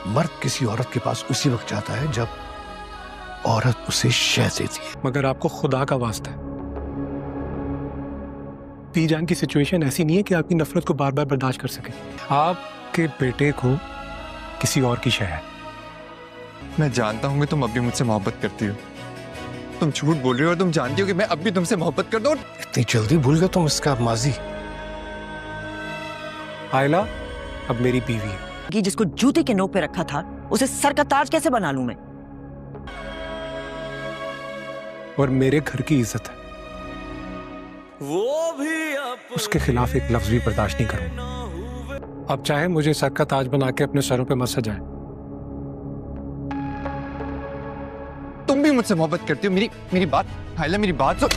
मर्द किसी औरत के पास उसी वक्त जाता है जब औरत उसे शह देती है। मगर आपको खुदा का वास्ता है, पीजान की सिचुएशन ऐसी नहीं है कि आपकी नफरत को बार बार बर्दाश्त कर सके। आपके बेटे को किसी और की शह है। मैं जानता हूँ कि तुम अब भी मुझसे मोहब्बत करती हो। तुम झूठ बोल रही हो और तुम जानती हो कि मैं अब भी तुमसे मोहब्बत करता हूँ। इतनी जल्दी भूल गए तुम इसका माजी? आयला अब मेरी बीवी है। कि जिसको जूते के नोक पे रखा था उसे सर का ताज कैसे बना लूं मैं? और मेरे घर की इज्जत है, वो भी उसके खिलाफ एक लफ्ज भी बर्दाश्त नहीं करूंगा। अब चाहे मुझे सर का ताज बना के अपने सरों पे मत सजाए। तुम भी मुझसे मोहब्बत करती हो। मेरी बात आयला, मेरी बात सुन।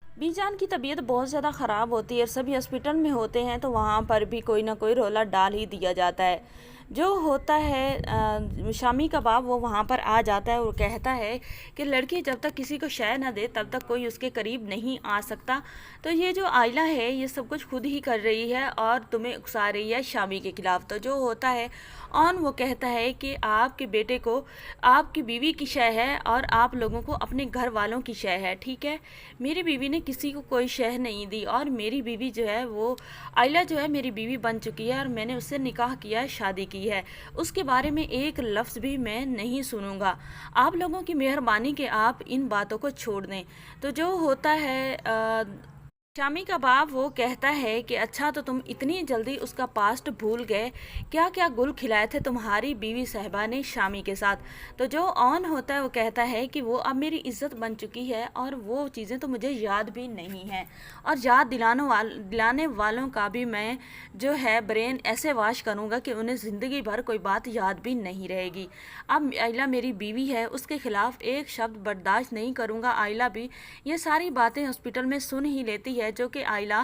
बीजान की तबीयत बहुत ज़्यादा ख़राब होती है, सभी हॉस्पिटल में होते हैं तो वहाँ पर भी कोई ना कोई रोला डाल ही दिया जाता है। जो होता है शामी का बाप वो वहाँ पर आ जाता है और कहता है कि लड़की जब तक किसी को शय ना दे तब तक कोई उसके करीब नहीं आ सकता। तो ये जो आयला है ये सब कुछ खुद ही कर रही है और तुम्हें उकसा रही है शामी के खिलाफ। तो जो होता है ऑन वो कहता है कि आपके बेटे को आपकी बीवी की शय है और आप लोगों को अपने घर वालों की शय है, ठीक है। मेरी बीवी ने किसी को कोई शय नहीं दी और मेरी बीवी जो है वो आयला जो है मेरी बीवी बन चुकी है और मैंने उससे निकाह किया, शादी की है। उसके बारे में एक लफ्ज़ भी मैं नहीं सुनूंगा। आप लोगों की मेहरबानी के आप इन बातों को छोड़ दें। तो जो होता है शामी का बाप वो कहता है कि अच्छा तो तुम इतनी जल्दी उसका पास्ट भूल गए, क्या क्या गुल खिलाए थे तुम्हारी बीवी साहिबा ने शामी के साथ। तो जो ऑन होता है वो कहता है कि वो अब मेरी इज्जत बन चुकी है और वो चीज़ें तो मुझे याद भी नहीं हैं और याद दिलाने वालों का भी मैं जो है ब्रेन ऐसे वाश करूँगा कि उन्हें ज़िंदगी भर कोई बात याद भी नहीं रहेगी। अब आयला मेरी बीवी है, उसके ख़िलाफ़ एक शब्द बर्दाश्त नहीं करूँगा। आयला भी ये सारी बातें हॉस्पिटल में सुन ही लेती है जो कि आयला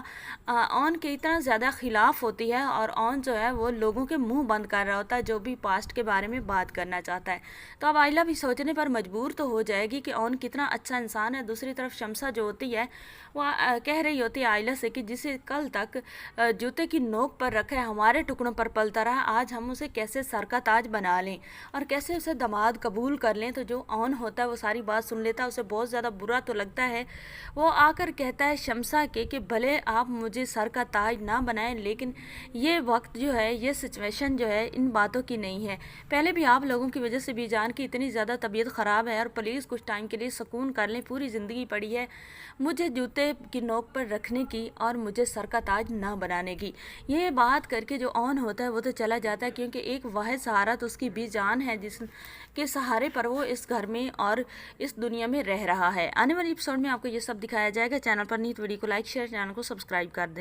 ऑन के इतना ज़्यादा ख़िलाफ़ होती है और ऑन जो है वो लोगों के मुंह बंद कर रहा होता है जो भी पास्ट के बारे में बात करना चाहता है। तो अब आयला भी सोचने पर मजबूर तो हो जाएगी कि ऑन कितना अच्छा इंसान है। दूसरी तरफ शमसा जो होती है वो कह रही होती है आयला से कि जिसे कल तक जूते की नोक पर रखा है, हमारे टुकड़ों पर पलता रहा, आज हम उसे कैसे सर का ताज बना लें और कैसे उसे दामाद कबूल कर लें। तो जो ऑन होता है वो सारी बात सुन लेता है, उसे बहुत ज़्यादा बुरा तो लगता है। वो आकर कहता है शमसा के कि भले आप मुझे सर का ताज ना बनाएं लेकिन ये वक्त जो है, ये सिचुएशन जो है इन बातों की नहीं है। पहले भी आप लोगों की वजह से बीजान की इतनी ज़्यादा तबीयत ख़राब है और प्लीज़ कुछ टाइम के लिए सुकून कर लें। पूरी ज़िंदगी पड़ी है मुझे जूते की नोक पर रखने की और मुझे सर का ताज ना बनाने की। ये बात करके जो ऑन होता है वो तो चला जाता है क्योंकि एक वाहिद सहारा तो उसकी बीजान है जिसके सहारे पर वो इस घर में और इस दुनिया में रह रहा है। आने वाली एपिसोड में आपको ये सब दिखाया जाएगा। चैनल पर नीत वीडियो को लाइक शेयर, चैनल को सब्सक्राइब कर दें।